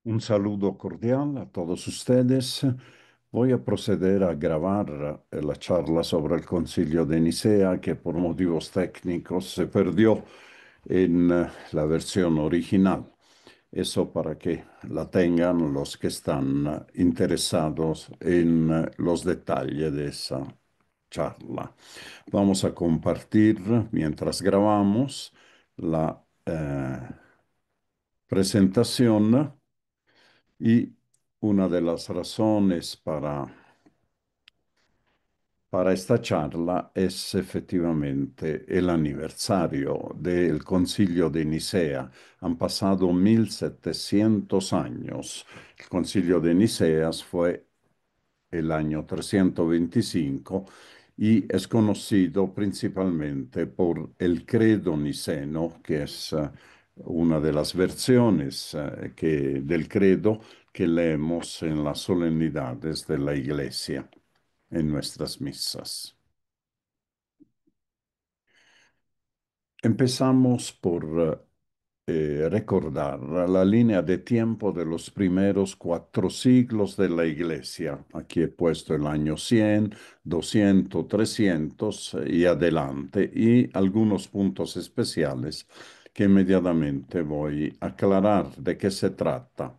Un saludo cordial a todos ustedes. Voy a proceder a grabar la charla sobre el Concilio de Nicea, que por motivos técnicos se perdió en la versión original. Eso para que la tengan los que están interesados en los detalles de esa charla. Vamos a compartir mientras grabamos la presentación. Y una de las razones para esta charla es efectivamente el aniversario del Concilio de Nicea. Han pasado 1700 años. El Concilio de Niceas fue el año 325 y es conocido principalmente por el credo niceno, que es una de las versiones del credo que leemos en las solemnidades de la Iglesia, en nuestras misas. Empezamos por recordar la línea de tiempo de los primeros 4 siglos de la Iglesia. Aquí he puesto el año 100, 200, 300 y adelante, y algunos puntos especiales que inmediatamente voy a aclarar de qué se trata.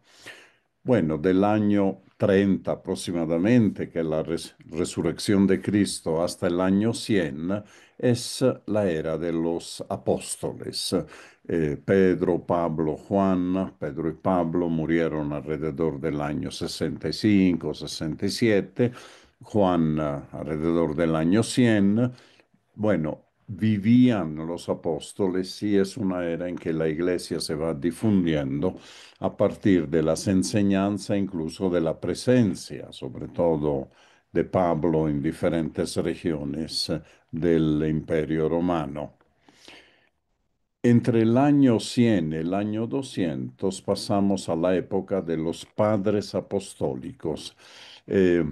Bueno, del año 30 aproximadamente, que es la resurrección de Cristo, hasta el año 100, es la era de los apóstoles. Pedro, Pablo, Juan, Pedro y Pablo murieron alrededor del año 65, 67, Juan alrededor del año 100. Bueno, vivían los apóstoles y es una era en que la iglesia se va difundiendo a partir de las enseñanzas, incluso de la presencia, sobre todo de Pablo en diferentes regiones del Imperio Romano. Entre el año 100 y el año 200 pasamos a la época de los padres apostólicos. Eh,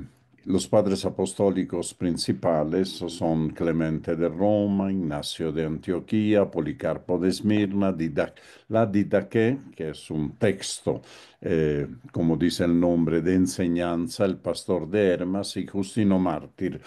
los padres apostólicos principales son Clemente de Roma, Ignacio de Antioquía, Policarpo de Esmirna, la Didaqué, que es un texto, como dice el nombre, de enseñanza, el pastor de Hermas y Justino Mártir.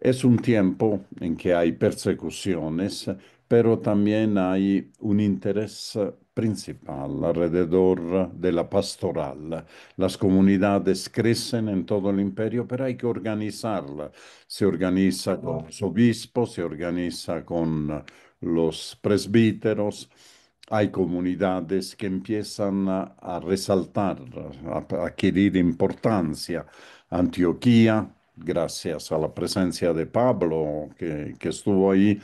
Es un tiempo en que hay persecuciones, pero también hay un interés principal alrededor de la pastoral. Las comunidades crecen en todo el imperio, pero hay que organizarla. Se organiza con los obispos, se organiza con los presbíteros. Hay comunidades que empiezan a resaltar, a adquirir importancia. Antioquía, gracias a la presencia de Pablo, que estuvo ahí,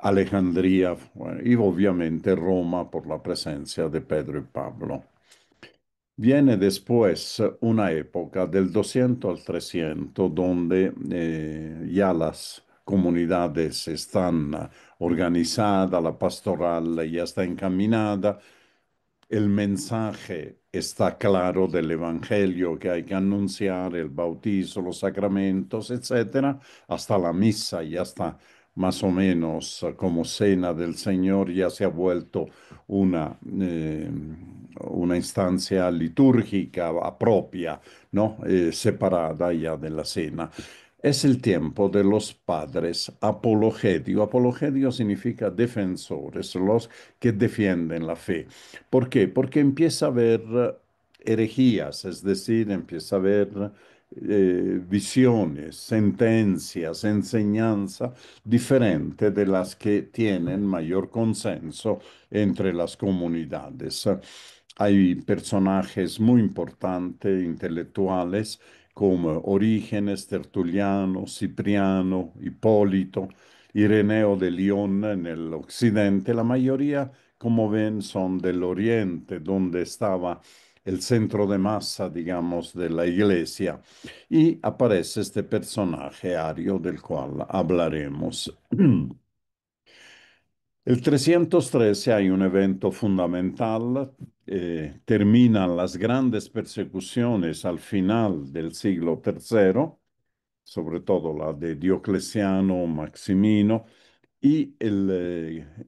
Alejandría, bueno, y obviamente Roma por la presencia de Pedro y Pablo. Viene después una época del 200 al 300 donde ya las comunidades están organizadas, la pastoral ya está encaminada, el mensaje está claro del evangelio que hay que anunciar, el bautizo, los sacramentos, etcétera, hasta la misa ya está más o menos como cena del Señor, ya se ha vuelto una, eh, una instancia litúrgica propia, ¿no? Separada ya de la cena. Es el tiempo de los padres apologetio. Apologetio significa defensores, los que defienden la fe. ¿Por qué? Porque empieza a haber herejías, es decir, empieza a haber visiones, sentencias, enseñanza diferente de las que tienen mayor consenso entre las comunidades. Hay personajes muy importantes, intelectuales, como Orígenes, Tertuliano, Cipriano, Hipólito, Ireneo de León en el occidente. La mayoría, como ven, son del oriente, donde estaba el centro de masa, digamos, de la iglesia. Y aparece este personaje ario del cual hablaremos. El 313 hay un evento fundamental, terminan las grandes persecuciones al final del siglo III, sobre todo la de Diocleciano, Maximino, y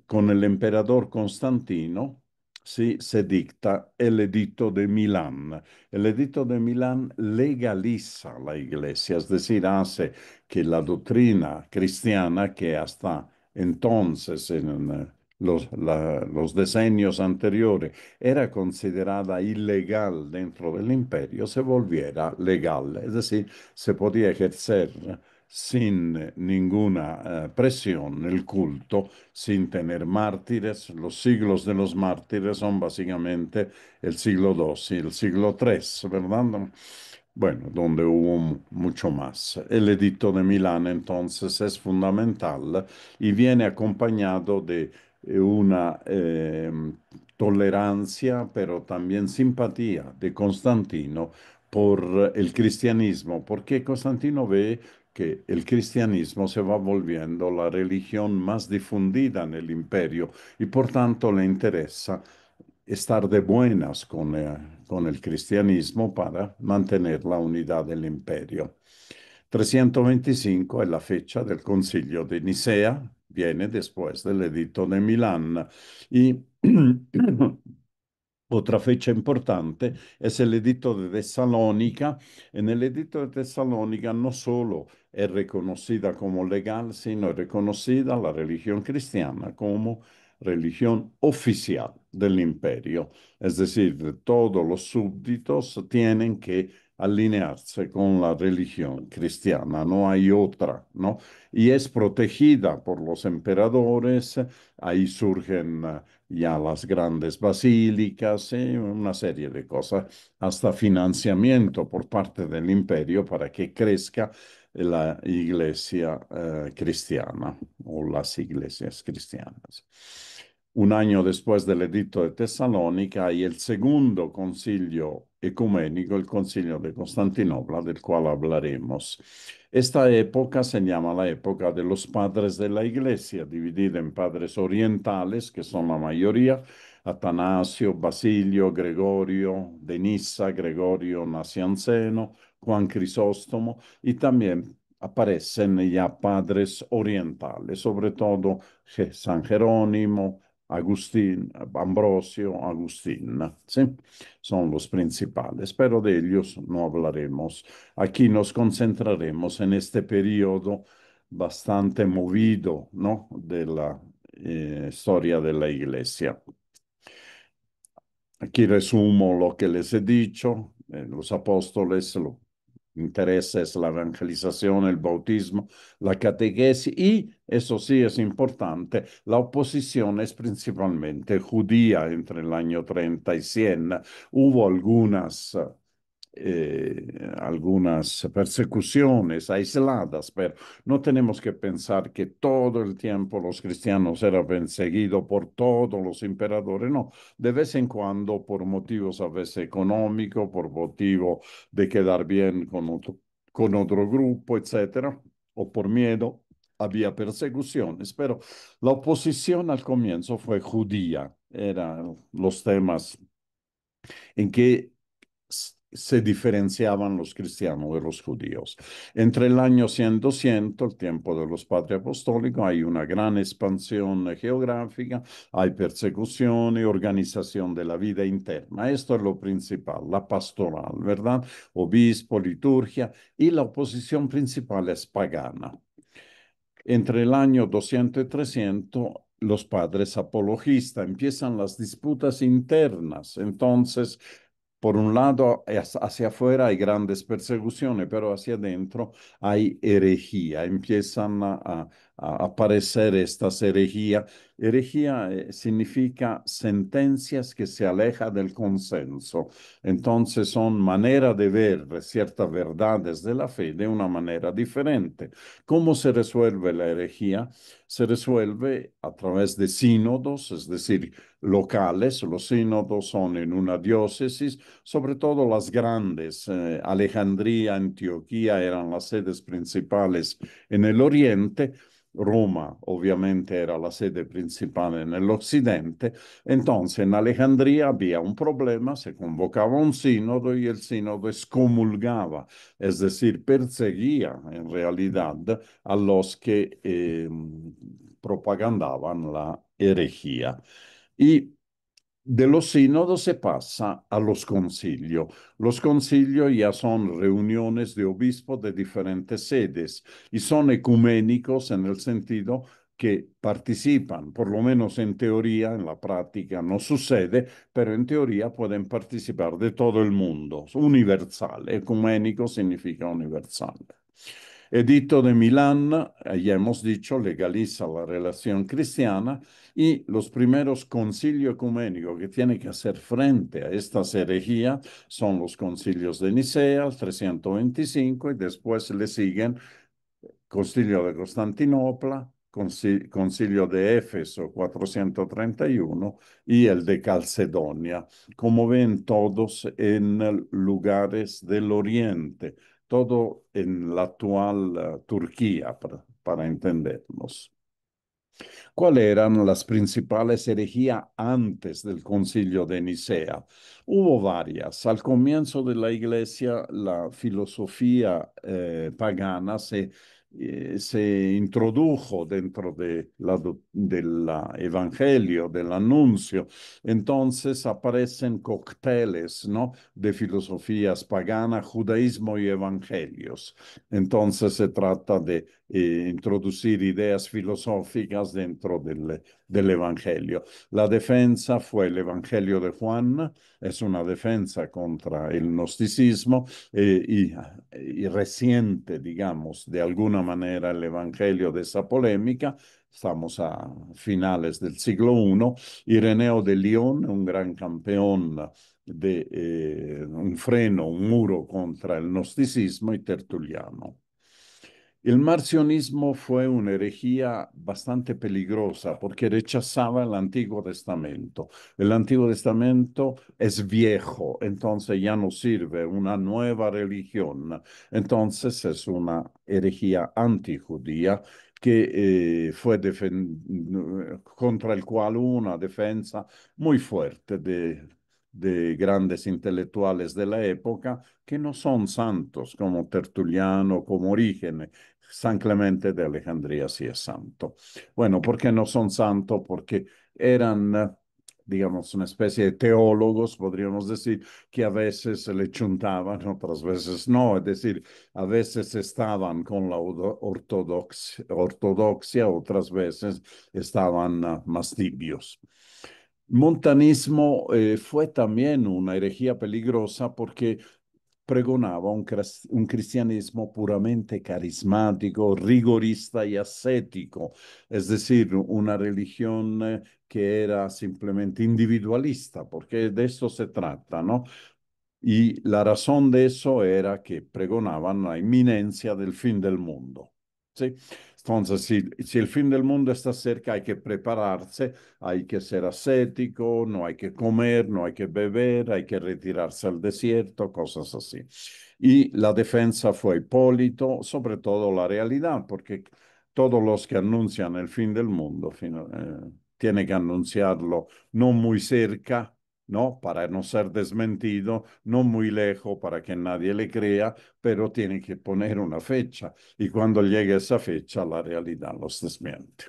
con el emperador Constantino sí, se dicta el Edicto de Milán. El Edicto de Milán legaliza la Iglesia, es decir, hace que la doctrina cristiana que hasta entonces, en los decenios anteriores, era considerada ilegal dentro del imperio, se volviera legal, es decir, se podía ejercer sin ninguna presión el culto sin tener mártires. Los siglos de los mártires son básicamente el siglo II y el siglo III, ¿verdad? Bueno, donde hubo mucho más. El edicto de Milán entonces es fundamental y viene acompañado de una tolerancia, pero también simpatía de Constantino por el cristianismo, porque Constantino ve que el cristianismo se va volviendo la religión más difundida en el imperio y por tanto le interesa estar de buenas con el cristianismo para mantener la unidad del imperio. 325 è la fecha del Concilio de Nicea, viene después del Edicto de Milán. Y otra fecha importante es el Edicto de Tesalónica. En el Edicto de Tesalónica no solo es reconocida como legal, sino es reconocida la religión cristiana como religión oficial del imperio. Es decir, todos los súbditos tienen que alinearse con la religión cristiana, no hay otra, ¿no? Y es protegida por los emperadores, ahí surgen ya las grandes basílicas, una serie de cosas, hasta financiamiento por parte del imperio para que crezca la iglesia cristiana o las iglesias cristianas. Un año después del edicto de Tesalónica hay el segundo concilio ecuménico, el concilio de Constantinopla, del cual hablaremos. Esta época se llama la época de los padres de la iglesia, dividida en padres orientales, que son la mayoría, Atanasio, Basilio, Gregorio de Nissa, Gregorio Nacianceno, Juan Crisóstomo, y también aparecen ya padres orientales, sobre todo San Jerónimo, Agustín, Ambrosio, Agustín, ¿sí? Son los principales, pero de ellos no hablaremos. Aquí nos concentraremos en este periodo bastante movido, ¿no? De la historia de la Iglesia. Aquí resumo lo que les he dicho. Los apóstoles, lo interesa es la evangelización, el bautismo, la catequesis y, eso sí es importante, la oposición es principalmente judía entre el año 30 y 100. Hubo algunas persecuciones aisladas, pero no tenemos que pensar que todo el tiempo los cristianos eran perseguidos por todos los emperadores, no, de vez en cuando por motivos a veces económicos, por motivo de quedar bien con otro grupo, etcétera, o por miedo. Había persecuciones, pero la oposición al comienzo fue judía. Eran los temas en que se diferenciaban los cristianos de los judíos. Entre el año 100 y 200, el tiempo de los padres apostólicos, hay una gran expansión geográfica, hay persecución y organización de la vida interna. Esto es lo principal, la pastoral, ¿verdad? Obispo, liturgia, y la oposición principal es pagana. Entre el año 200 y 300, los padres apologistas empiezan las disputas internas. Entonces, por un lado, hacia afuera hay grandes persecuciones, pero hacia adentro hay herejía. Empiezan a aparecer estas herejías. Herejía significa sentencias que se alejan del consenso. Entonces son manera de ver ciertas verdades de la fe de una manera diferente. ¿Cómo se resuelve la herejía? Se resuelve a través de sínodos, es decir, locales. Los sínodos son en una diócesis, sobre todo las grandes. Alejandría, Antioquía eran las sedes principales en el oriente. Roma obviamente era la sede principal en el occidente. Entonces en Alejandría había un problema, se convocaba un sínodo y el sínodo excomulgaba, es decir, perseguía en realidad a los que propagandaban la herejía. Y De los sínodos se pasa a los concilios. Los concilios ya son reuniones de obispos de diferentes sedes y son ecuménicos en el sentido que participan, por lo menos en teoría, en la práctica no sucede, pero en teoría pueden participar de todo el mundo. Universal, ecuménico significa universal. Edicto de Milán, ya hemos dicho, legaliza la relación cristiana y los primeros concilios ecuménicos que tienen que hacer frente a estas herejías son los concilios de Nicea, 325, y después le siguen Concilio de Constantinopla, Concilio de Éfeso 431 y el de Calcedonia, como ven todos en lugares del Oriente, todo en la actual Turquía, para entendernos. ¿Cuáles eran las principales herejías antes del Concilio de Nicea? Hubo varias. Al comienzo de la Iglesia, la filosofía pagana se introdujo dentro de del Evangelio, del anuncio. Entonces aparecen cócteles, ¿no? De filosofías paganas, judaísmo y evangelios. Entonces se trata de introducir ideas filosóficas dentro del Evangelio. La defensa fue el Evangelio de Juan, es una defensa contra el gnosticismo y reciente, digamos, de alguna manera el Evangelio de esa polémica. Estamos a finales del siglo I. Ireneo de León, un gran campeón de un freno, un muro contra el gnosticismo y Tertuliano. El marcionismo fue una herejía bastante peligrosa porque rechazaba el Antiguo Testamento. El Antiguo Testamento es viejo, entonces ya no sirve una nueva religión. Entonces es una herejía antijudía que fue contra el cual hubo una defensa muy fuerte de grandes intelectuales de la época que no son santos como Tertuliano, como Orígenes. San Clemente de Alejandría sí es santo. Bueno, ¿por qué no son santos? Porque eran, digamos, una especie de teólogos, podríamos decir, que a veces se le chuntaban, otras veces no. Es decir, a veces estaban con la ortodoxia, otras veces estaban más tibios. Montanismo fue también una herejía peligrosa porque pregonaba un cristianismo puramente carismático, rigorista y ascético, es decir, una religión que era simplemente individualista, porque de eso se trata, ¿no? Y la razón de eso era que pregonaban la inminencia del fin del mundo. ¿Sí? Entonces, si el fin del mundo está cerca, hay que prepararse, hay que ser ascético, no hay que comer, no hay que beber, hay que retirarse al desierto, cosas así. Y la defensa fue Hipólito, sobre todo la realidad, porque todos los que anuncian el fin del mundo tienen que anunciarlo no muy cerca, ¿no? Para no ser desmentido, no muy lejos para que nadie le crea, pero tiene que poner una fecha y cuando llegue esa fecha la realidad los desmiente.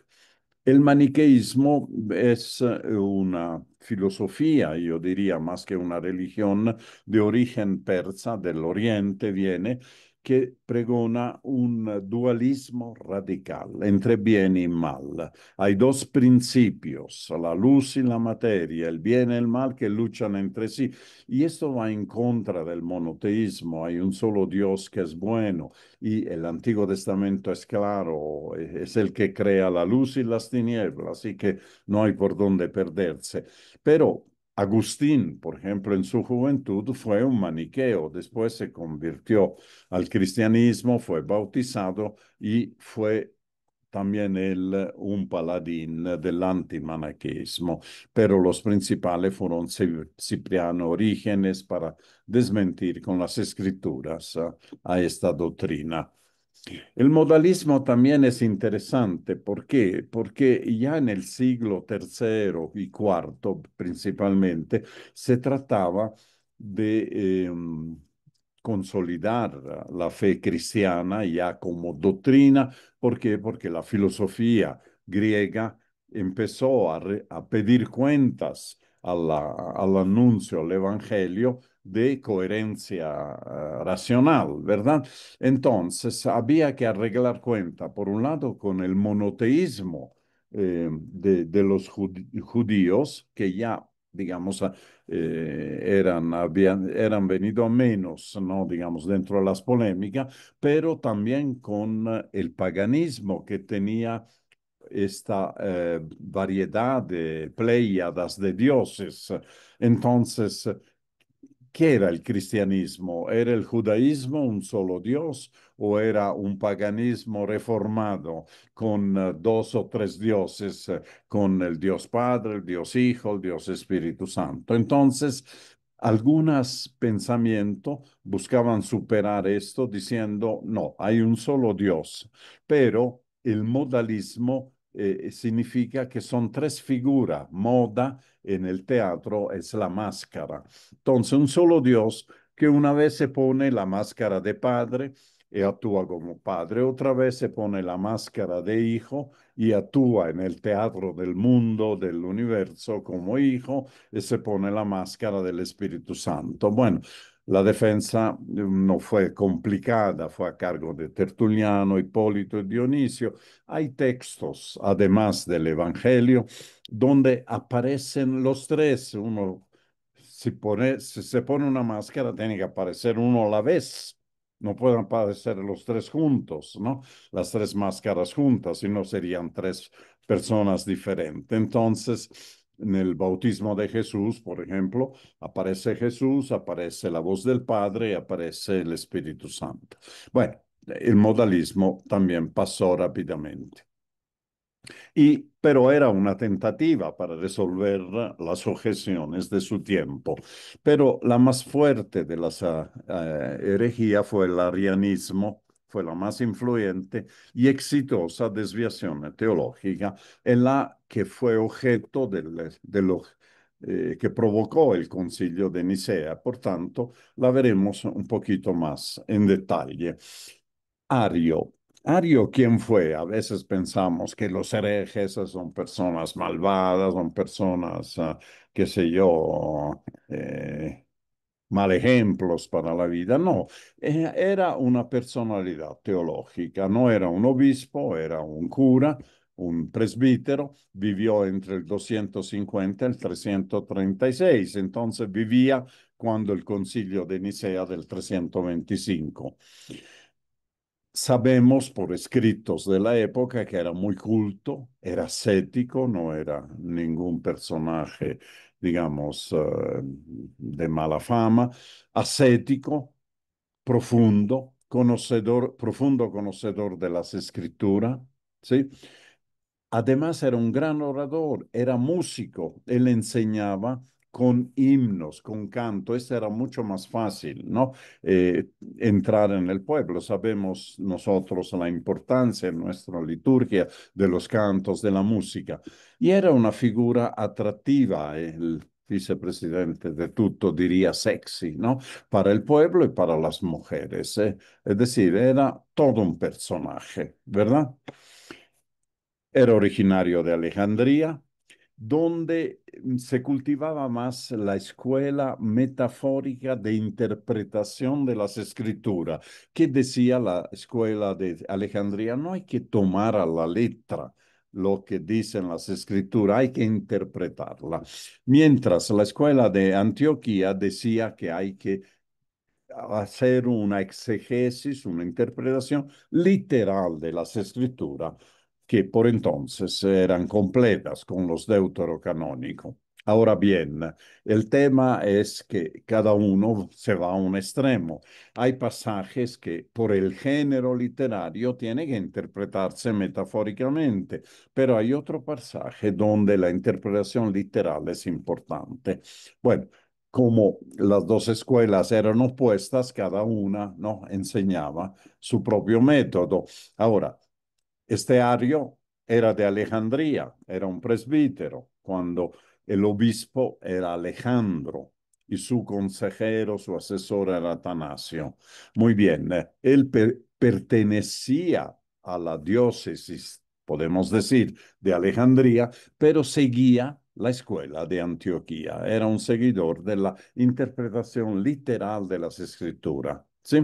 El maniqueísmo es una filosofía, yo diría más que una religión de origen persa, del Oriente viene, que pregona un dualismo radical entre bien y mal. Hay dos principios, la luz y la materia, el bien y el mal que luchan entre sí. Y esto va en contra del monoteísmo. Hay un solo Dios que es bueno y el Antiguo Testamento es claro, es el que crea la luz y las tinieblas, así que no hay por dónde perderse. Pero Agustín, por ejemplo, en su juventud fue un maniqueo, después se convirtió al cristianismo, fue bautizado y fue también él un paladín del antimaniqueísmo, pero los principales fueron Cipriano Orígenes para desmentir con las escrituras a esta doctrina. El modalismo también es interesante. ¿Por qué? Porque ya en el siglo tercero y cuarto, principalmente, se trataba de consolidar la fe cristiana ya como doctrina. ¿Por qué? Porque la filosofía griega empezó a pedir cuentas al anuncio, al evangelio, de coherencia racional, ¿verdad? Entonces, había que arreglar cuenta, por un lado, con el monoteísmo de los judíos, que ya, digamos, eran venido a menos, ¿no? Digamos, dentro de las polémicas, pero también con el paganismo que tenía esta variedad de pléyadas de dioses. Entonces, ¿qué era el cristianismo? ¿Era el judaísmo un solo Dios o era un paganismo reformado con dos o tres dioses, con el Dios Padre, el Dios Hijo, el Dios Espíritu Santo? Entonces, algunos pensamientos buscaban superar esto diciendo, no, hay un solo Dios, pero el modalismo significa que son tres figuras. Moda en el teatro es la máscara. Entonces, un solo Dios que una vez se pone la máscara de padre y actúa como padre, otra vez se pone la máscara de hijo y actúa en el teatro del mundo, del universo como hijo, y se pone la máscara del Espíritu Santo. Bueno, la defensa no fue complicada, fue a cargo de Tertuliano, Hipólito y Dionisio. Hay textos, además del Evangelio, donde aparecen los tres. Uno, si se pone una máscara, tiene que aparecer uno a la vez. No pueden aparecer los tres juntos, ¿no? Las tres máscaras juntas, si no serían tres personas diferentes. Entonces, en el bautismo de Jesús, por ejemplo, aparece Jesús, aparece la voz del Padre y aparece el Espíritu Santo. Bueno, el modalismo también pasó rápidamente. Pero era una tentativa para resolver las objeciones de su tiempo. Pero la más fuerte de las herejías fue el arrianismo, fue la más influyente y exitosa desviación teológica, en la que fue objeto de lo que provocó el concilio de Nicea. Por tanto, la veremos un poquito más en detalle. Ario. Ario, ¿quién fue? A veces pensamos que los herejes son personas malvadas, son personas, qué sé yo, mal ejemplos para la vida. No, era una personalidad teológica, no era un obispo, era un cura, un presbítero, vivió entre el 250 y el 336, entonces vivía cuando el concilio de Nicea del 325. Sabemos por escritos de la época que era muy culto, era ascético, no era ningún personaje, digamos, de mala fama, ascético, profundo conocedor de las escrituras, ¿sí? Además era un gran orador, era músico, él enseñaba con himnos, con canto, eso era mucho más fácil, ¿no? Entrar en el pueblo. Sabemos nosotros la importancia en nuestra liturgia de los cantos, de la música. Y era una figura atractiva, el vicepresidente de tutto diría sexy, ¿no? Para el pueblo y para las mujeres. Es decir, era todo un personaje, ¿verdad? Era originario de Alejandría, donde se cultivaba más la escuela metafórica de interpretación de las escrituras. ¿Qué decía la escuela de Alejandría? No hay que tomar a la letra lo que dicen las escrituras, hay que interpretarla. Mientras la escuela de Antioquía decía que hay que hacer una exegesis, una interpretación literal de las escrituras, que por entonces eran completas con los deuterocanónicos. Ahora bien, el tema es que cada uno se va a un extremo. Hay pasajes que por el género literario tienen que interpretarse metafóricamente, pero hay otro pasaje donde la interpretación literal es importante. Bueno, como las dos escuelas eran opuestas, cada una no enseñaba su propio método. Ahora, este Ario era de Alejandría, era un presbítero, cuando el obispo era Alejandro y su consejero, su asesor era Atanasio. Muy bien, él pertenecía a la diócesis, podemos decir, de Alejandría, pero seguía la escuela de Antioquía. Era un seguidor de la interpretación literal de las escrituras. ¿Sí?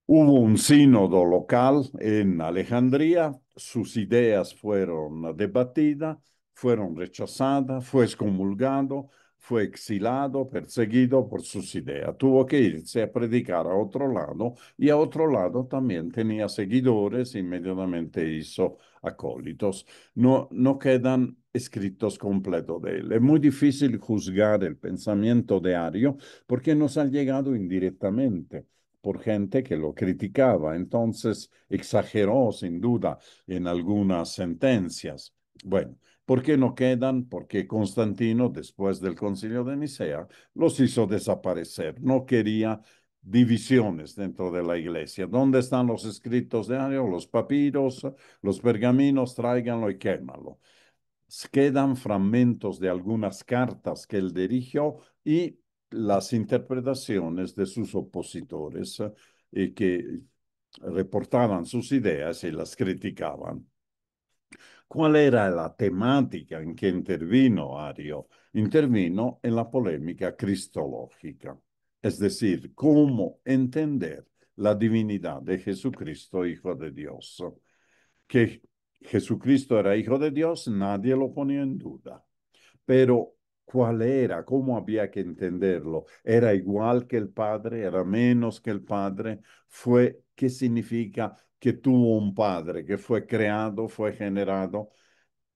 Hubo un sínodo local en Alejandría, sus ideas fueron debatidas, fueron rechazadas, fue excomulgado, fue exilado, perseguido por sus ideas. Tuvo que irse a predicar a otro lado y a otro lado también tenía seguidores, inmediatamente hizo acólitos. No, no quedan escritos completos de él. Es muy difícil juzgar el pensamiento de Ario porque nos ha llegado indirectamente por gente que lo criticaba. Entonces exageró sin duda en algunas sentencias. Bueno, ¿por qué no quedan? Porque Constantino, después del concilio de Nicea, los hizo desaparecer. No quería divisiones dentro de la iglesia. ¿Dónde están los escritos de Ario? Los papiros, los pergaminos, tráiganlo y quémalo. Quedan fragmentos de algunas cartas que él dirigió y las interpretaciones de sus opositores que reportaban sus ideas y las criticaban. ¿Cuál era la temática en que intervino Ario? Intervino en la polémica cristológica, es decir, cómo entender la divinidad de Jesucristo, Hijo de Dios. Que Jesucristo era Hijo de Dios, nadie lo ponía en duda. Pero, ¿cuál era? ¿Cómo había que entenderlo? ¿Era igual que el Padre? ¿Era menos que el Padre? ¿Qué significa que tuvo un Padre, que fue creado, fue generado?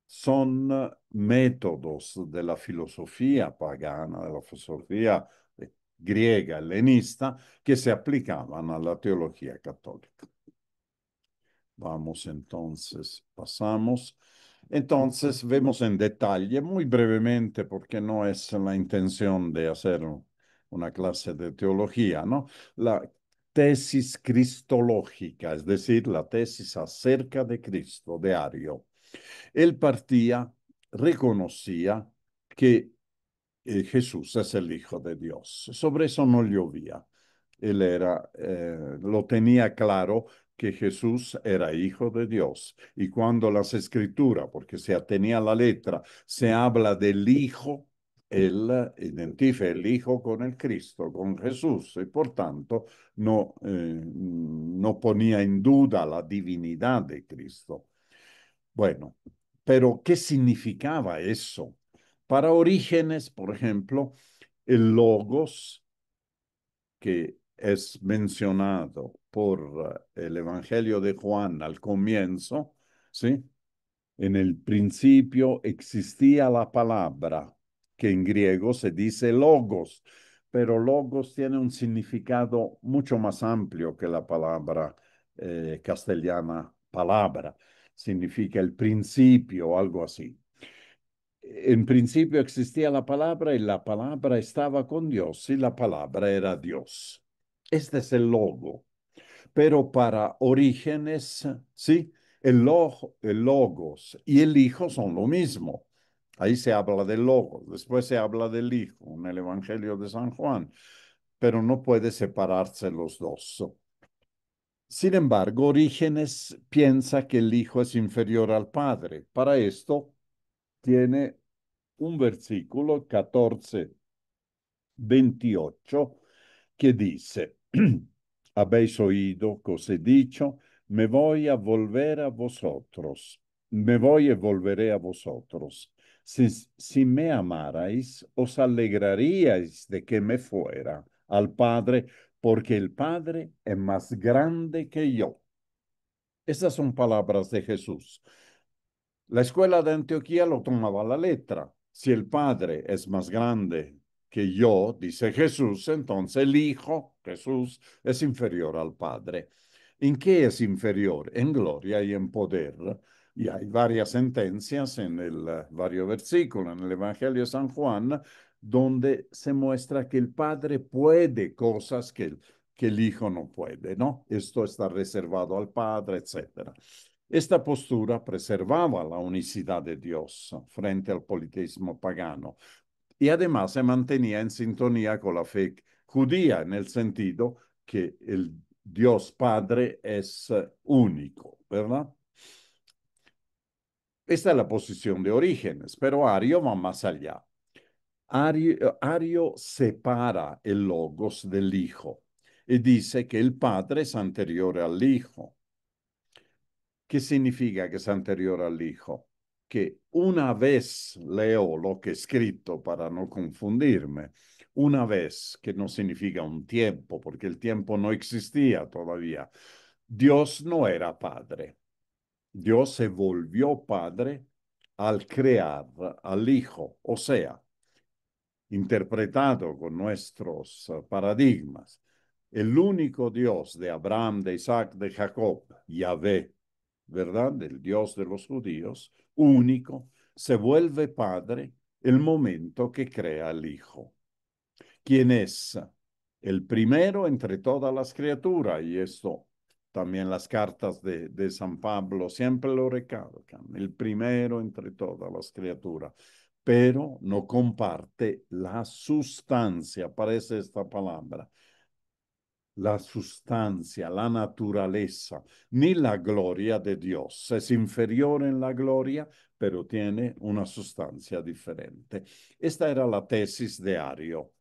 Son métodos de la filosofía pagana, de la filosofía griega, helenista, que se aplicaban a la teología católica. Vamos entonces, pasamos. Entonces, vemos en detalle, muy brevemente, porque no es la intención de hacer una clase de teología, ¿no? La tesis cristológica, es decir, la tesis acerca de Cristo, de Ario. Él partía, reconocía que Jesús es el Hijo de Dios. Sobre eso no llovía. Lo tenía claro que Jesús era hijo de Dios. Y cuando las escrituras, porque se atenía a la letra, se habla del Hijo, él identifica el Hijo con el Cristo, con Jesús, y por tanto no ponía en duda la divinidad de Cristo. Bueno, pero ¿qué significaba eso? Para Orígenes, por ejemplo, el logos que es mencionado por el Evangelio de Juan al comienzo, ¿sí? En el principio existía la palabra, que en griego se dice logos, pero logos tiene un significado mucho más amplio que la palabra castellana palabra. Significa el principio o algo así. En principio existía la palabra y la palabra estaba con Dios y la palabra era Dios. Este es el logo. Pero para Orígenes, sí, el logos y el hijo son lo mismo. Ahí se habla del logos, después se habla del hijo en el Evangelio de San Juan, pero no puede separarse los dos. Sin embargo, Orígenes piensa que el hijo es inferior al padre. Para esto tiene un versículo 14:28 que dice, habéis oído que os he dicho, me voy a volver a vosotros, me voy y volveré a vosotros. Si me amarais, os alegraríais de que me fuera al Padre, porque el Padre es más grande que yo. Esas son palabras de Jesús. La escuela de Antioquía lo tomaba a la letra. Si el Padre es más grande que yo, dice Jesús, entonces el Hijo, Jesús, es inferior al Padre. ¿En qué es inferior? En gloria y en poder. Y hay varias sentencias en varios versículos en el Evangelio de San Juan donde se muestra que el Padre puede cosas que el Hijo no puede, ¿no? Esto está reservado al Padre, etcétera. Esta postura preservaba la unicidad de Dios frente al politeísmo pagano y además se mantenía en sintonía con la fe judía en el sentido que el Dios Padre es único, ¿verdad? Esta es la posición de Orígenes, pero Ario va más allá. Ario separa el logos del hijo y dice que el padre es anterior al hijo. ¿Qué significa que es anterior al hijo? Que una vez leo lo que he escrito para no confundirme, una vez, que no significa un tiempo, porque el tiempo no existía todavía. Dios no era padre. Dios se volvió padre al crear al hijo, o sea, interpretado con nuestros paradigmas. El único Dios de Abraham, de Isaac, de Jacob, Yahvé, ¿verdad? El Dios de los judíos, único, se vuelve padre el momento que crea el Hijo. ¿Quién es? El primero entre todas las criaturas, y esto también las cartas de San Pablo siempre lo recalcan, el primero entre todas las criaturas, pero no comparte la sustancia, aparece esta palabra, la sustancia, la naturaleza, ni la gloria de Dios. Es inferior en la gloria, pero tiene una sustancia diferente. Esta era la tesis de Ario.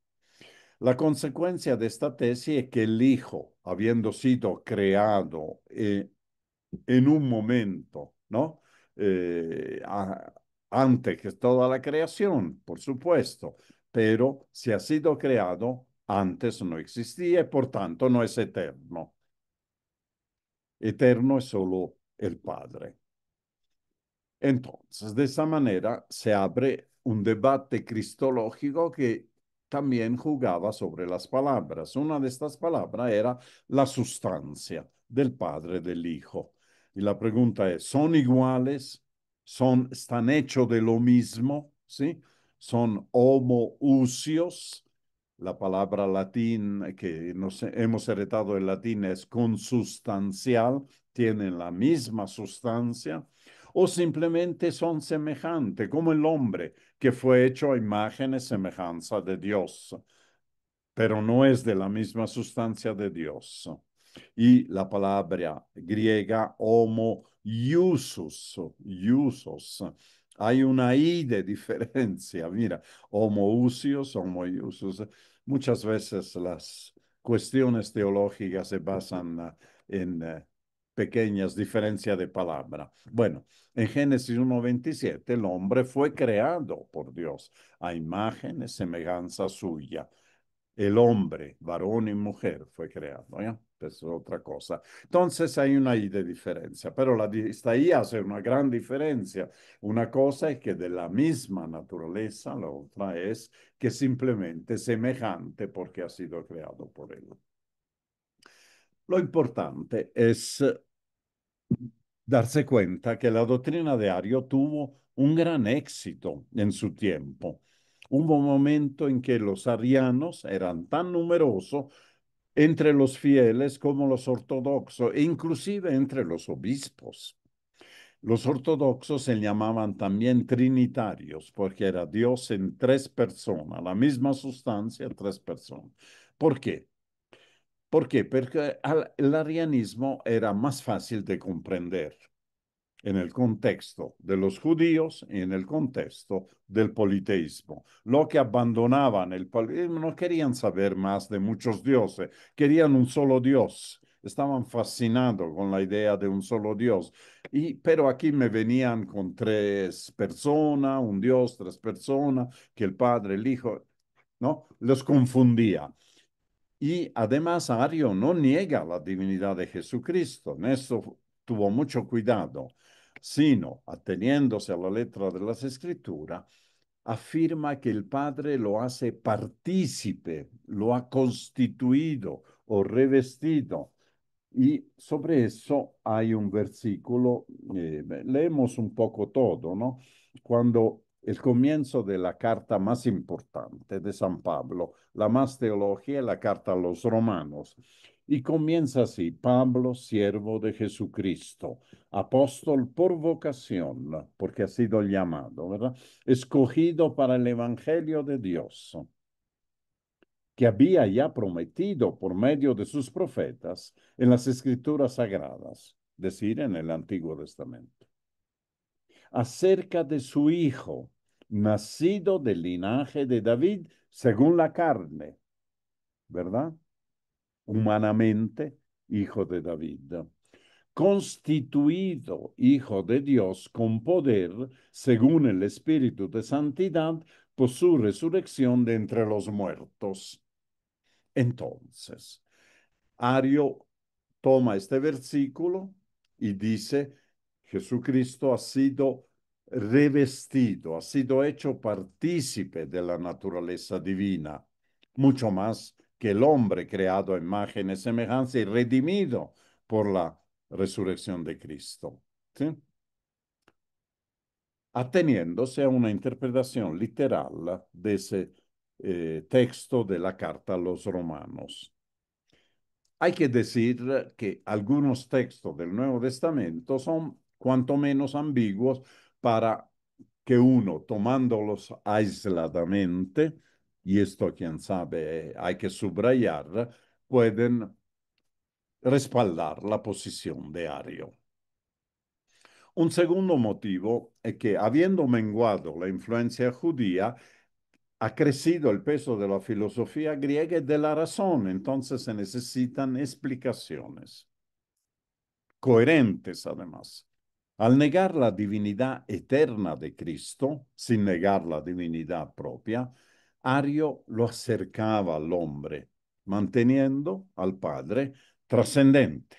La consecuencia de esta tesis es que el Hijo, habiendo sido creado en un momento, ¿no? Eh, a- Antes que toda la creación, por supuesto, pero si ha sido creado, antes no existía y por tanto no es eterno. Eterno es solo el Padre. Entonces, de esa manera se abre un debate cristológico que también jugaba sobre las palabras. Una de estas palabras era la sustancia del Padre y del Hijo. Y la pregunta es, ¿son iguales? ¿Están hechos de lo mismo? ¿Sí? ¿Son homoousios? La palabra latín que nos hemos heredado del latín es consustancial, tienen la misma sustancia o simplemente son semejantes, como el hombre que fue hecho a imagen y semejanza de Dios, pero no es de la misma sustancia de Dios. Y la palabra griega homoiusos, hay una I de diferencia. Mira, homoousios, homoiusos. Muchas veces las cuestiones teológicas se basan en pequeñas diferencias de palabra. Bueno, en Génesis 1:27 el hombre fue creado por Dios a imagen y semejanza suya. El hombre, varón y mujer, fue creado, ¿ya? Es otra cosa. Entonces hay una I de diferencia, pero esta I hace una gran diferencia. Una cosa es que de la misma naturaleza, la otra es que simplemente semejante porque ha sido creado por él. Lo importante es darse cuenta que la doctrina de Ario tuvo un gran éxito en su tiempo. Hubo un momento en que los arianos eran tan numerosos entre los fieles como los ortodoxos, e inclusive entre los obispos. Los ortodoxos se llamaban también trinitarios, porque era Dios en tres personas, la misma sustancia, tres personas. ¿Por qué? ¿Por qué? Porque el arianismo era más fácil de comprender en el contexto de los judíos y en el contexto del politeísmo. Lo que abandonaban el politeísmo no querían saber más de muchos dioses, querían un solo Dios. Estaban fascinados con la idea de un solo Dios. Pero aquí me venían con tres personas, un Dios, tres personas, que el Padre, el Hijo, ¿no? Los confundía. Y además Ario no niega la divinidad de Jesucristo, en eso tuvo mucho cuidado, sino ateniéndose a la letra de las Escrituras, afirma que el Padre lo hace partícipe, lo ha constituido o revestido. Y sobre eso hay un versículo, leemos un poco todo, ¿no? Cuando el comienzo de la carta más importante de San Pablo, la más teología, la carta a los romanos. Y comienza así, Pablo, siervo de Jesucristo, apóstol por vocación, porque ha sido llamado, ¿verdad? Escogido para el Evangelio de Dios que había ya prometido por medio de sus profetas en las escrituras sagradas, es decir, en el Antiguo Testamento. acerca de su hijo, nacido del linaje de David según la carne, ¿verdad? Humanamente, hijo de David, constituido hijo de Dios con poder, según el Espíritu de Santidad, por su resurrección de entre los muertos. Entonces, Ario toma este versículo y dice, Jesucristo ha sido revestido, ha sido hecho partícipe de la naturaleza divina, mucho más que el hombre creado a imagen y semejanza y redimido por la resurrección de Cristo. ¿Sí? Ateniéndose a una interpretación literal de ese texto de la carta a los romanos. Hay que decir que algunos textos del Nuevo Testamento son cuanto menos ambiguos para que uno, tomándolos aisladamente, y esto quién sabe hay que subrayar, pueden respaldar la posición de Ario. Un segundo motivo es que, habiendo menguado la influencia judía, ha crecido el peso de la filosofía griega y de la razón, entonces se necesitan explicaciones coherentes además. Al negar la divinidad eterna de Cristo, sin negar la divinidad propia, Ario lo acercaba al hombre, manteniendo al Padre trascendente,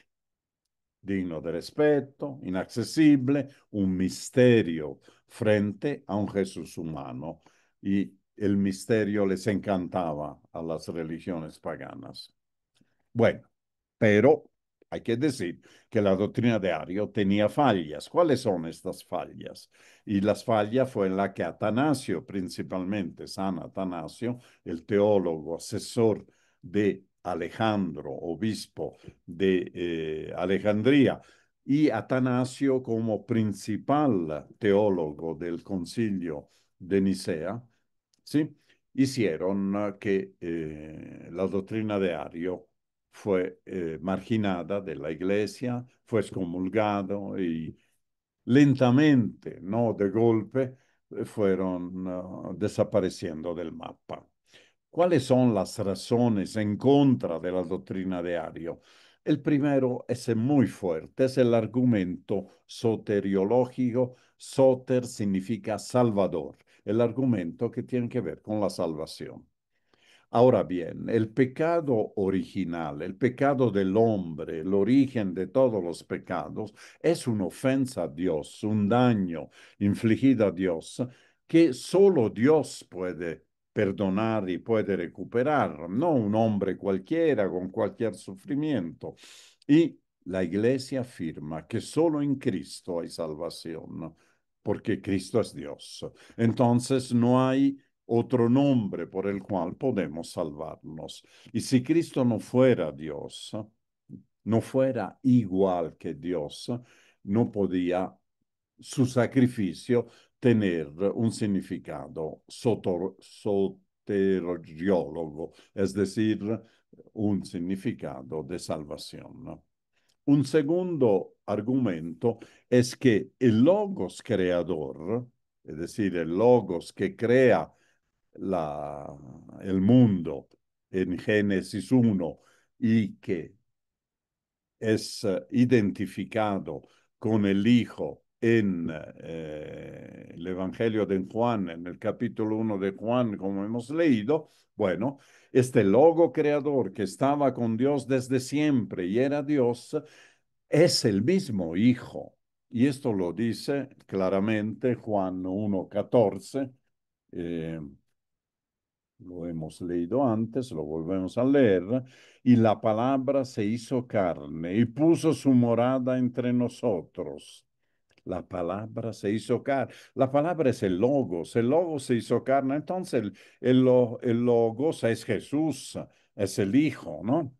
digno de respeto, inaccesible, un misterio frente a un Jesús humano. Y el misterio les encantaba a las religiones paganas. Bueno, pero hay que decir que la doctrina de Ario tenía fallas. ¿Cuáles son estas fallas? Y las fallas fue en la que Atanasio, principalmente San Atanasio, el teólogo asesor de Alejandro, obispo de Alejandría, y Atanasio como principal teólogo del concilio de Nicea, ¿sí? Hicieron que la doctrina de Ario fue marginada de la iglesia, fue excomulgado y lentamente, no de golpe, fueron desapareciendo del mapa. ¿Cuáles son las razones en contra de la doctrina de Ario? El primero es muy fuerte, es el argumento soteriológico. Soter significa salvador, el argumento que tiene que ver con la salvación. Ahora bien, el pecado original, el pecado del hombre, el origen de todos los pecados, es una ofensa a Dios, un daño infligido a Dios que solo Dios puede perdonar y puede recuperar, no un hombre cualquiera con cualquier sufrimiento. Y la Iglesia afirma que solo en Cristo hay salvación, porque Cristo es Dios. Entonces no hay otro nombre por el cual podemos salvarnos. Y si Cristo no fuera Dios, no fuera igual que Dios, no podía su sacrificio tener un significado soteriólogo, es decir, un significado de salvación. Un segundo argumento es que el logos creador, es decir, el logos que crea la, el mundo en Génesis 1 y que es identificado con el Hijo en el Evangelio de Juan, en el capítulo 1 de Juan, como hemos leído, bueno, este logo creador que estaba con Dios desde siempre y era Dios, es el mismo Hijo. Y esto lo dice claramente Juan 1:14. Eh, lo hemos leído antes, lo volvemos a leer, y la palabra se hizo carne y puso su morada entre nosotros. La palabra se hizo carne. La palabra es el logos se hizo carne. Entonces el logos es Jesús, es el Hijo, ¿no?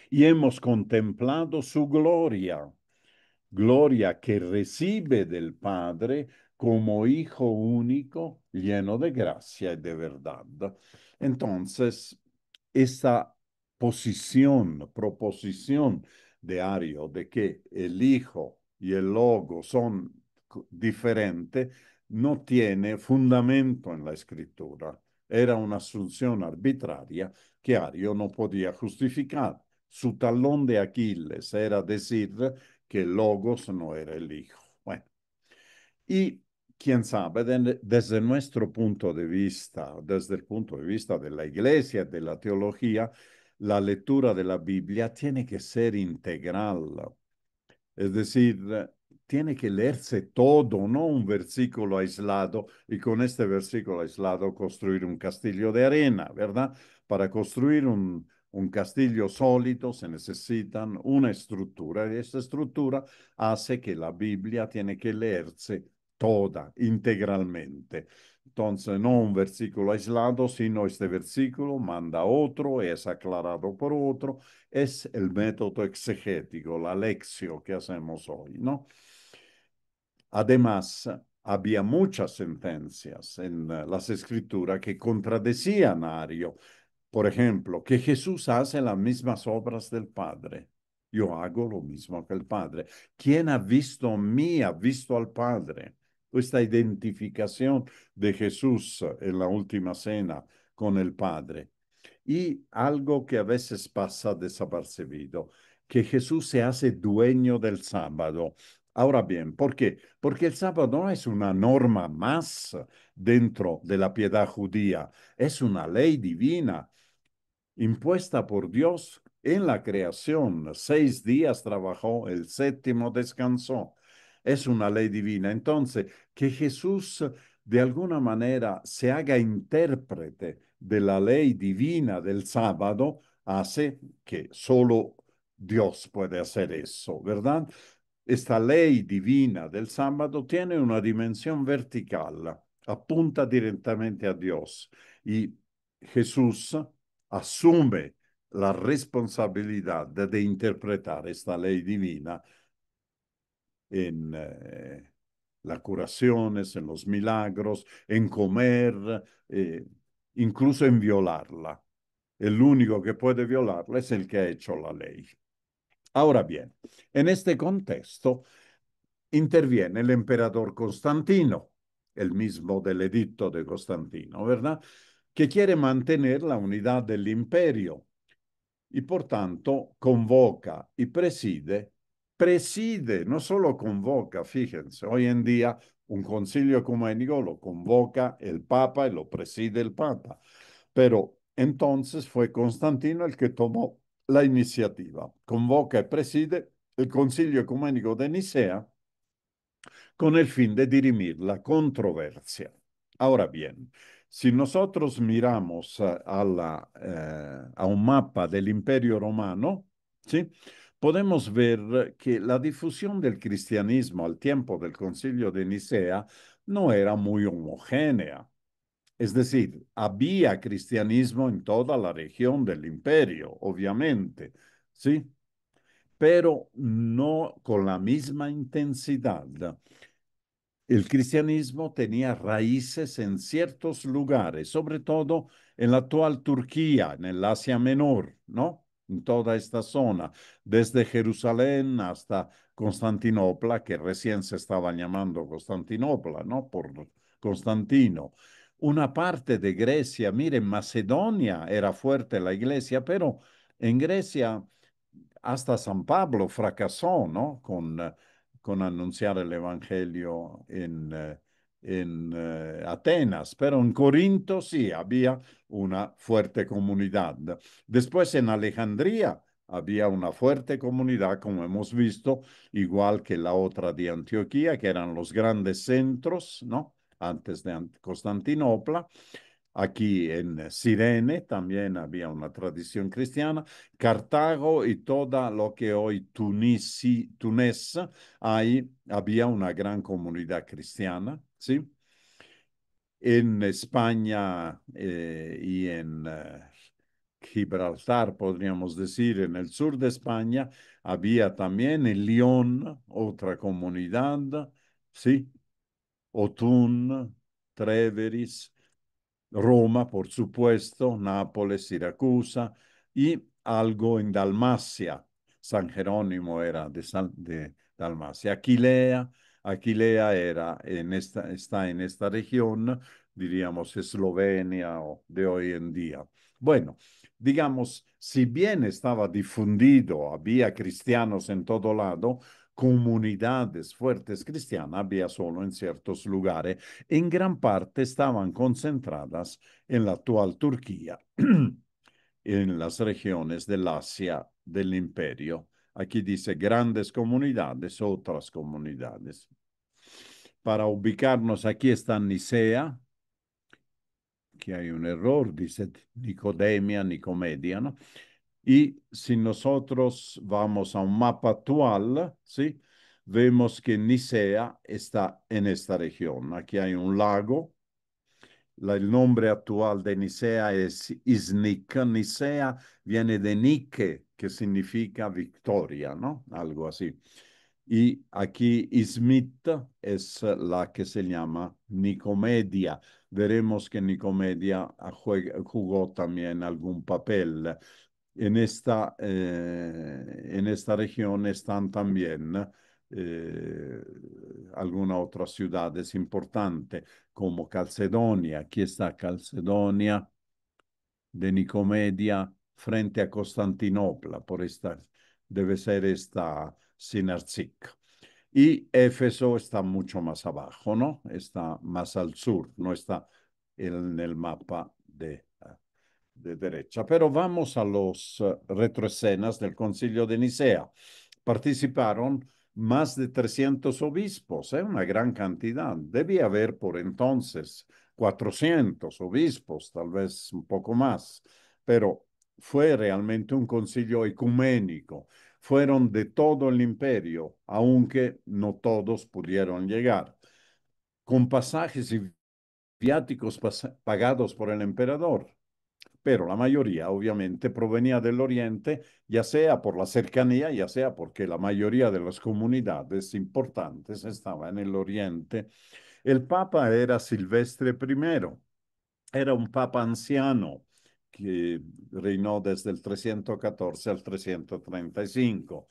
Y hemos contemplado su gloria, gloria que recibe del Padre como Hijo único, lleno de gracia y de verdad. Entonces, esa proposición de Ario de que el Hijo y el Logo son diferente no tiene fundamento en la escritura. Era una asunción arbitraria que Ario no podía justificar. Su talón de Aquiles era decir que Logos no era el Hijo. Bueno, y quién sabe, desde nuestro punto de vista, desde el punto de vista de la iglesia, de la teología, la lectura de la Biblia tiene que ser integral. Es decir, tiene que leerse todo, no un versículo aislado y con este versículo aislado construir un castillo de arena, ¿verdad? Para construir un castillo sólido se necesitan una estructura y esta estructura hace que la Biblia tiene que leerse toda, integralmente. Entonces, no un versículo aislado, sino este versículo manda otro, es aclarado por otro, es el método exegético, la lección que hacemos hoy, ¿no? Además, había muchas sentencias en las escrituras que contradecían a Ario. Por ejemplo, que Jesús hace las mismas obras del Padre. Yo hago lo mismo que el Padre. ¿Quién ha visto a mí, ha visto al Padre? Esta identificación de Jesús en la última cena con el Padre. Y algo que a veces pasa desapercibido, que Jesús se hace dueño del sábado. Ahora bien, ¿por qué? Porque el sábado no es una norma más dentro de la piedad judía, es una ley divina impuesta por Dios en la creación. 6 días trabajó, el séptimo descansó. Es una ley divina. Entonces, que Jesús de alguna manera se haga intérprete de la ley divina del sábado hace que solo Dios puede hacer eso, ¿verdad? Esta ley divina del sábado tiene una dimensión vertical, apunta directamente a Dios y Jesús asume la responsabilidad de interpretar esta ley divina en las curaciones, en los milagros, en comer, incluso en violarla. El único que puede violarla es el que ha hecho la ley. Ahora bien, en este contexto interviene el emperador Constantino, el mismo del edicto de Constantino, ¿verdad? Que quiere mantener la unidad del imperio y por tanto convoca y preside, no solo convoca, fíjense, hoy en día un concilio ecuménico lo convoca el Papa y lo preside el Papa, pero entonces fue Constantino el que tomó la iniciativa, convoca y preside el concilio ecuménico de Nicea con el fin de dirimir la controversia. Ahora bien, si nosotros miramos a un mapa del Imperio Romano, ¿sí? Podemos ver que la difusión del cristianismo al tiempo del Concilio de Nicea no era muy homogénea. Es decir, había cristianismo en toda la región del imperio, obviamente, ¿sí? Pero no con la misma intensidad. El cristianismo tenía raíces en ciertos lugares, sobre todo en la actual Turquía, en el Asia Menor, ¿no? En toda esta zona, desde Jerusalén hasta Constantinopla, que recién se estaba llamando Constantinopla, ¿no? Por Constantino. Una parte de Grecia, miren, Macedonia era fuerte la iglesia, pero en Grecia hasta San Pablo fracasó, ¿no? Con anunciar el Evangelio en Atenas, pero en Corinto sí había una fuerte comunidad. Después en Alejandría había una fuerte comunidad, como hemos visto, igual que la otra de Antioquía, que eran los grandes centros, ¿no? Antes de Constantinopla. Aquí en Cirene también había una tradición cristiana. Cartago y toda lo que hoy Túnez, ahí había una gran comunidad cristiana, ¿sí? En España y en Gibraltar, podríamos decir, en el sur de España, había también en León otra comunidad, ¿sí? Otún, Treveris, Roma, por supuesto, Nápoles, Siracusa y algo en Dalmacia. San Jerónimo era de Dalmacia. Aquilea, Aquilea está en esta región, diríamos Eslovenia o de hoy en día. Bueno, digamos, si bien estaba difundido, había cristianos en todo lado, comunidades fuertes cristianas había solo en ciertos lugares. En gran parte estaban concentradas en la actual Turquía, en las regiones del Asia del Imperio. Aquí dice grandes comunidades, otras comunidades. Para ubicarnos, aquí está Nicea, que hay un error, dice Nicodemia, Nicomedia, ¿no? Y si nosotros vamos a un mapa actual, ¿sí? Vemos que Nicea está en esta región. Aquí hay un lago. El nombre actual de Nicea es Iznik. Nicea viene de Nike, que significa victoria, ¿no? Algo así. Y aquí Izmit es la que se llama Nicomedia. Veremos que Nicomedia jugó también algún papel. En esta región están también eh, algunas otras ciudades importantes, como Calcedonia. Aquí está Calcedonia de Nicomedia frente a Constantinopla. Por esta, debe ser esta Sinarzik. Y Éfeso está mucho más abajo, ¿no? Está más al sur, no está en el mapa de derecha. Pero vamos a los retroescenas del Concilio de Nicea. Participaron más de 300 obispos, una gran cantidad. Debía haber por entonces 400 obispos, tal vez un poco más, pero fue realmente un concilio ecuménico. Fueron de todo el imperio, aunque no todos pudieron llegar, con pasajes y viáticos pagados por el emperador, pero la mayoría obviamente provenía del oriente, ya sea por la cercanía, ya sea porque la mayoría de las comunidades importantes estaban en el oriente. El papa era Silvestre I, era un papa anciano que reinó desde el 314 al 335,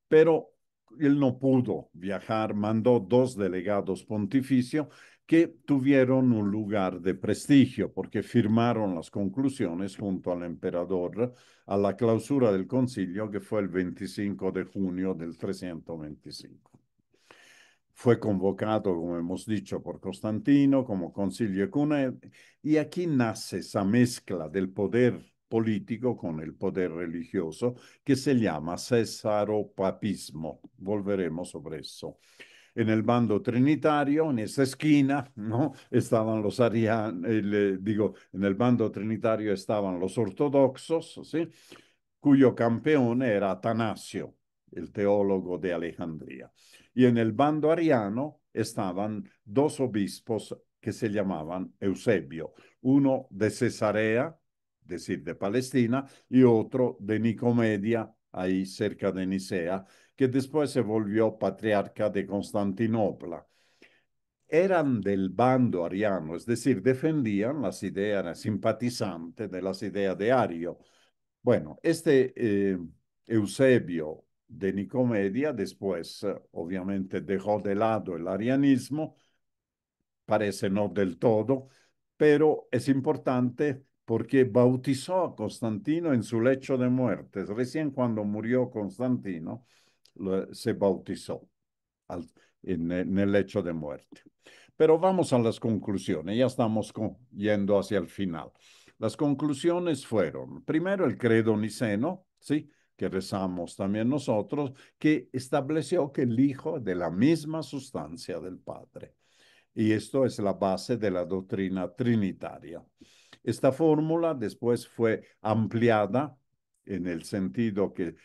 pero él no pudo viajar, mandó dos delegados pontificios que tuvieron un lugar de prestigio porque firmaron las conclusiones junto al emperador a la clausura del concilio que fue el 25 de junio del 325. Fue convocado, como hemos dicho, por Constantino como concilio ecumenico, y aquí nace esa mezcla del poder político con el poder religioso que se llama cesaropapismo. Volveremos sobre eso. En el bando trinitario, en esa esquina, ¿no? Estaban los arianos, digo, en el bando trinitario estaban los ortodoxos, ¿sí? Cuyo campeón era Atanasio, el teólogo de Alejandría. Y en el bando ariano estaban dos obispos que se llamaban Eusebio, uno de Cesarea, es decir, de Palestina, y otro de Nicomedia, ahí cerca de Nicea, que después se volvió patriarca de Constantinopla. Eran del bando ariano, es decir, defendían las ideas, simpatizantes de las ideas de Ario. Bueno, este Eusebio de Nicomedia después, obviamente, dejó de lado el arianismo, parece no del todo, pero es importante porque bautizó a Constantino en su lecho de muerte. Recién cuando murió Constantino, se bautizó al, en el lecho de muerte. Pero vamos a las conclusiones, ya estamos yendo hacia el final. Las conclusiones fueron, primero, el credo niceno, ¿sí? Que rezamos también nosotros, que estableció que el Hijo es de la misma sustancia del Padre. Y esto es la base de la doctrina trinitaria. Esta fórmula después fue ampliada en el sentido que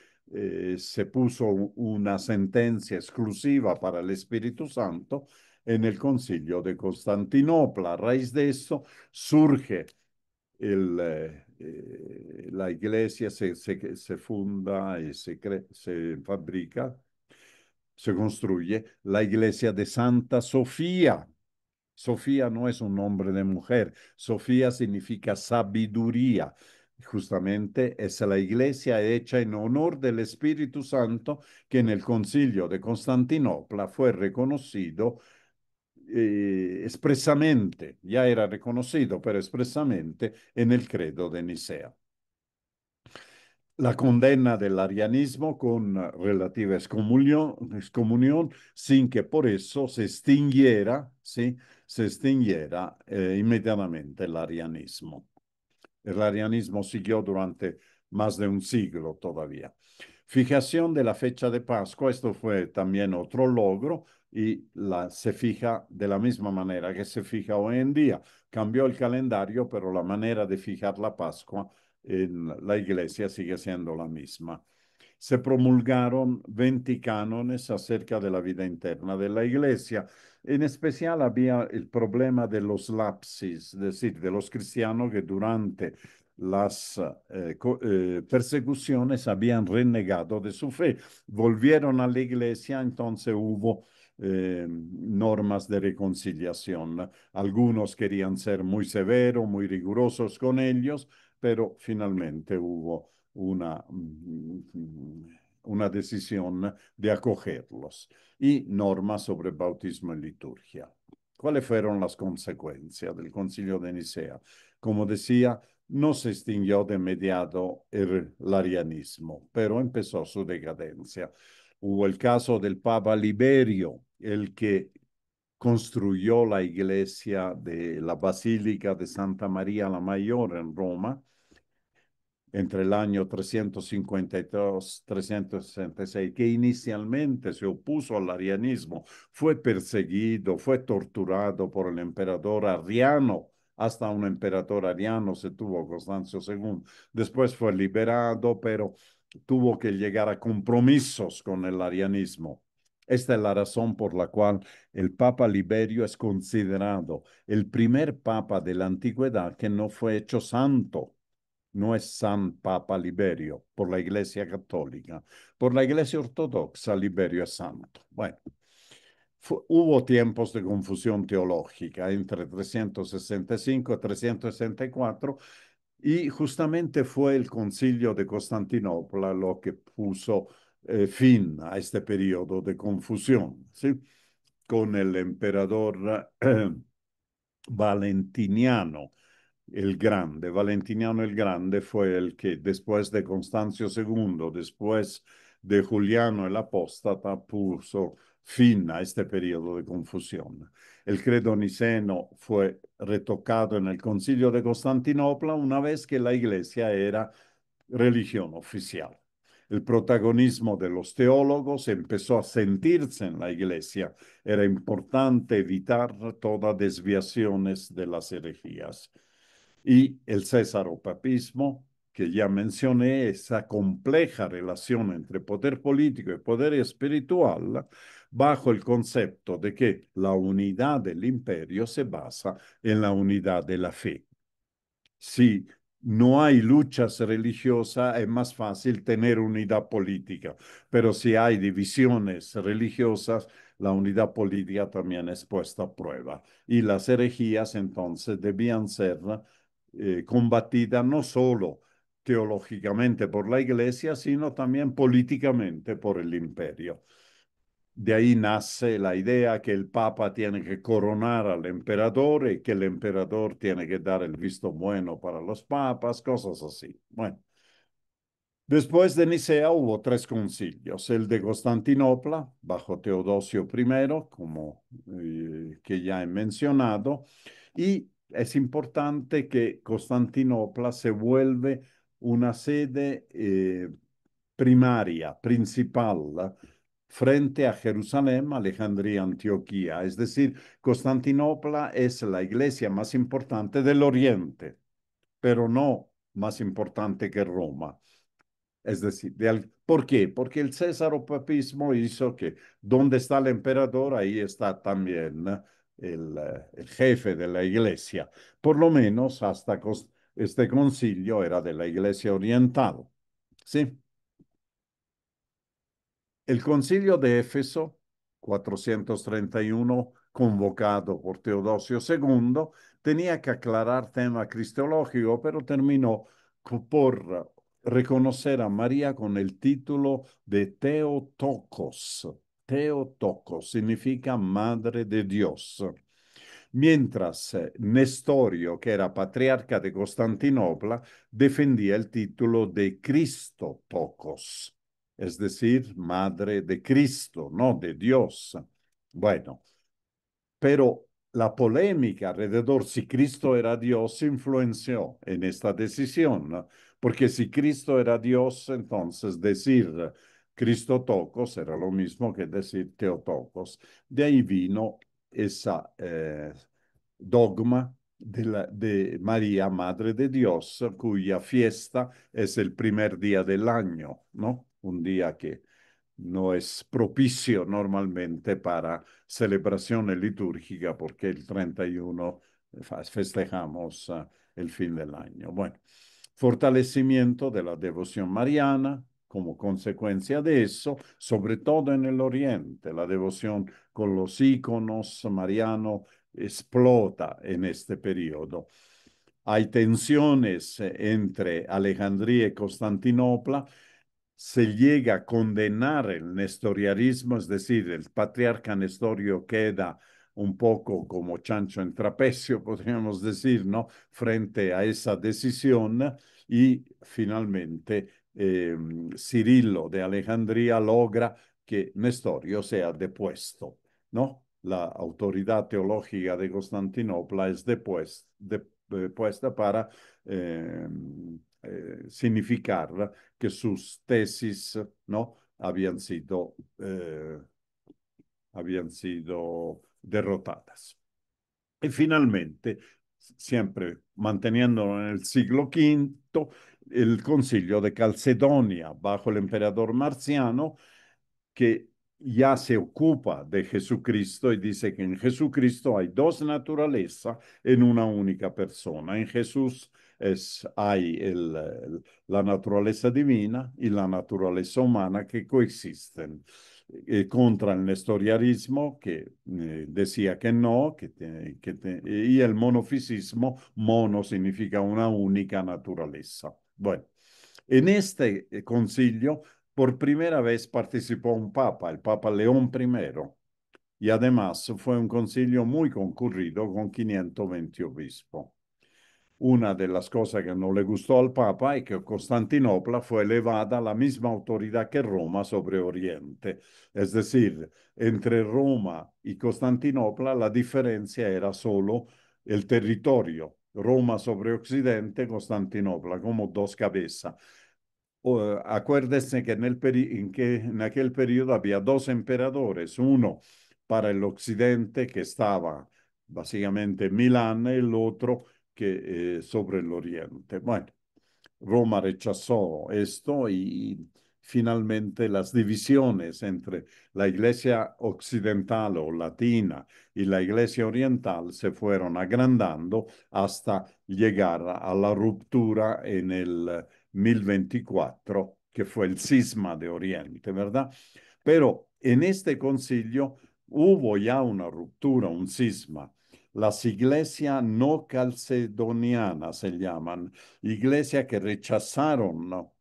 se puso una sentencia exclusiva para el Espíritu Santo en el Concilio de Constantinopla. A raíz de eso surge la iglesia, se funda y se fabrica, se construye la iglesia de Santa Sofía. Sofía no es un nombre de mujer. Sofía significa sabiduría. Justamente es la iglesia hecha en honor del Espíritu Santo que en el Concilio de Constantinopla fue reconocido expresamente, ya era reconocido, pero expresamente en el credo de Nicea. La condena del arianismo con relativa excomunión, sin que por eso se extinguiera, ¿sí? Se extinguiera inmediatamente el arianismo. El arianismo siguió durante más de un siglo todavía. Fijación de la fecha de Pascua, esto fue también otro logro y se fija de la misma manera que se fija hoy en día. Cambió el calendario, pero la manera de fijar la Pascua en la iglesia sigue siendo la misma. Se promulgaron 20 cánones acerca de la vida interna de la iglesia. En especial había el problema de los lapsis, es decir, de los cristianos que durante las persecuciones habían renegado de su fe. Volvieron a la iglesia, entonces hubo normas de reconciliación. Algunos querían ser muy severos, muy rigurosos con ellos, pero finalmente hubo una decisión de acogerlos y normas sobre bautismo y liturgia. ¿Cuáles fueron las consecuencias del Concilio de Nicea? Como decía, no se extinguió de inmediato el arianismo, pero empezó su decadencia. Hubo el caso del Papa Liberio, el que construyó la iglesia de la Basílica de Santa María la Mayor en Roma entre el año 352 366, que inicialmente se opuso al arianismo, fue perseguido, fue torturado por el emperador Arriano. Hasta un emperador ariano se tuvo Constancio II. Después fue liberado, pero tuvo que llegar a compromisos con el arianismo. Esta es la razón por la cual el Papa Liberio es considerado el primer papa de la antigüedad que no fue hecho santo. No es San Papa Liberio por la Iglesia Católica. Por la Iglesia Ortodoxa, Liberio es santo. Bueno, hubo tiempos de confusión teológica entre 365 y 364 y justamente fue el Concilio de Constantinopla lo que puso fin a este periodo de confusión, ¿sí? Con el emperador Valentiniano el Grande. Valentiniano el Grande fue el que después de Constancio II, después de Juliano el Apóstata, puso fin a este periodo de confusión. El credo niceno fue retocado en el Concilio de Constantinopla una vez que la Iglesia era religión oficial. El protagonismo de los teólogos empezó a sentirse en la Iglesia. Era importante evitar todas desviaciones de las herejías. Y el césaropapismo, que ya mencioné, esa compleja relación entre poder político y poder espiritual, bajo el concepto de que la unidad del imperio se basa en la unidad de la fe. Si no hay luchas religiosas, es más fácil tener unidad política, pero si hay divisiones religiosas, la unidad política también es puesta a prueba. Y las herejías entonces debían ser combatida no solo teológicamente por la Iglesia, sino también políticamente por el imperio. De ahí nace la idea que el Papa tiene que coronar al emperador y que el emperador tiene que dar el visto bueno para los papas, cosas así. Bueno, después de Nicea hubo tres concilios, el de Constantinopla, bajo Teodosio I, como que ya he mencionado, y es importante que Constantinopla se vuelve una sede primaria, principal, frente a Jerusalén, Alejandría, Antioquía. Es decir, Constantinopla es la iglesia más importante del Oriente, pero no más importante que Roma. Es decir, ¿por qué? Porque el césaropapismo hizo que donde está el emperador, ahí está también el jefe de la iglesia. Por lo menos hasta este concilio era de la iglesia oriental. ¿Sí? El concilio de Éfeso, 431, convocado por Teodosio II, tenía que aclarar tema cristológico, pero terminó por reconocer a María con el título de Theotokos. Theotokos significa Madre de Dios. Mientras Nestorio, que era patriarca de Constantinopla, defendía el título de Cristotokos, es decir, Madre de Cristo, no de Dios. Bueno, pero la polémica alrededor si Cristo era Dios influenció en esta decisión, ¿no? Porque si Cristo era Dios, entonces decir Cristotokos era lo mismo que decir Theotokos. De ahí vino esa dogma de María, Madre de Dios, cuya fiesta es el primer día del año, ¿no? Un día que no es propicio normalmente para celebraciones litúrgicas porque el 31 festejamos el fin del año. Bueno, fortalecimiento de la devoción mariana como consecuencia de eso, sobre todo en el Oriente, la devoción con los íconos marianos explota en este periodo. Hay tensiones entre Alejandría y Constantinopla, se llega a condenar el nestorianismo, es decir, el patriarca Nestorio queda un poco como chancho en trapecio, podríamos decir, ¿no? Frente a esa decisión y finalmente Cirilo de Alejandría logra que Nestorio sea depuesto, ¿no? La autoridad teológica de Constantinopla es depuesta para eh, significar que sus tesis, ¿no? Habían sido derrotadas. Y finalmente, siempre manteniéndolo en el siglo V, el concilio de Calcedonia, bajo el emperador Marciano, que ya se ocupa de Jesucristo y dice que en Jesucristo hay dos naturalezas en una única persona. En Jesús hay la naturaleza divina y la naturaleza humana que coexisten. Contra el nestorianismo que decía que no, y el monofisismo, mono significa una única naturaleza. Bueno, en este concilio por primera vez participó un papa, el Papa León I, y además fue un concilio muy concurrido con 520 obispos. Una de las cosas que no le gustó al Papa es que Constantinopla fue elevada a la misma autoridad que Roma sobre Oriente. Es decir, entre Roma y Constantinopla la diferencia era solo el territorio. Roma sobre Occidente, Constantinopla como dos cabezas. Acuérdese que en aquel periodo había dos emperadores, uno para el occidente que estaba básicamente en Milán y el otro que sobre el oriente. Bueno, Roma rechazó esto y finalmente las divisiones entre la iglesia occidental o latina y la iglesia oriental se fueron agrandando hasta llegar a la ruptura en el 1024, que fue el cisma de Oriente, ¿verdad? Pero en este concilio hubo ya una ruptura, un cisma. Las iglesias no calcedonianas se llaman, iglesias que rechazaron, ¿no?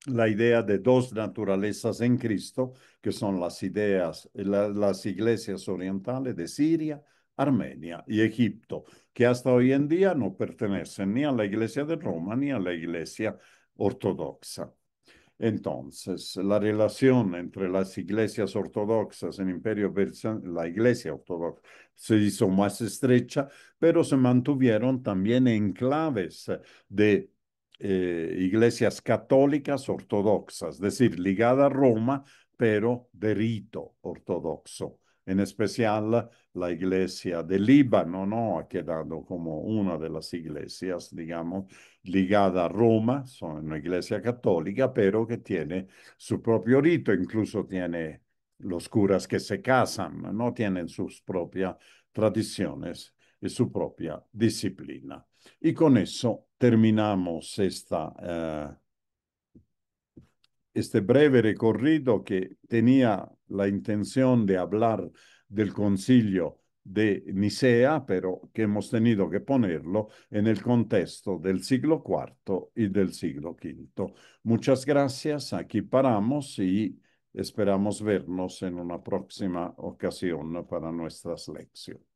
La idea de dos naturalezas en Cristo, que son las iglesias orientales de Siria, Armenia y Egipto, que hasta hoy en día no pertenecen ni a la iglesia de Roma ni a la iglesia ortodoxa. Entonces, la relación entre las iglesias ortodoxas en Imperio Persa, la iglesia ortodoxa, se hizo más estrecha, pero se mantuvieron también enclaves de iglesias católicas ortodoxas, es decir, ligada a Roma, pero de rito ortodoxo. En especial la iglesia del Líbano, ¿no? Ha quedado como una de las iglesias, digamos, ligada a Roma, son una iglesia católica, pero que tiene su propio rito, incluso tiene los curas que se casan, no tienen sus propias tradiciones y su propia disciplina. Y con eso terminamos este breve recorrido que tenía la intención de hablar del concilio de Nicea, pero que hemos tenido que ponerlo en el contexto del siglo IV y del siglo V. Muchas gracias, aquí paramos y esperamos vernos en una próxima ocasión para nuestras lecciones.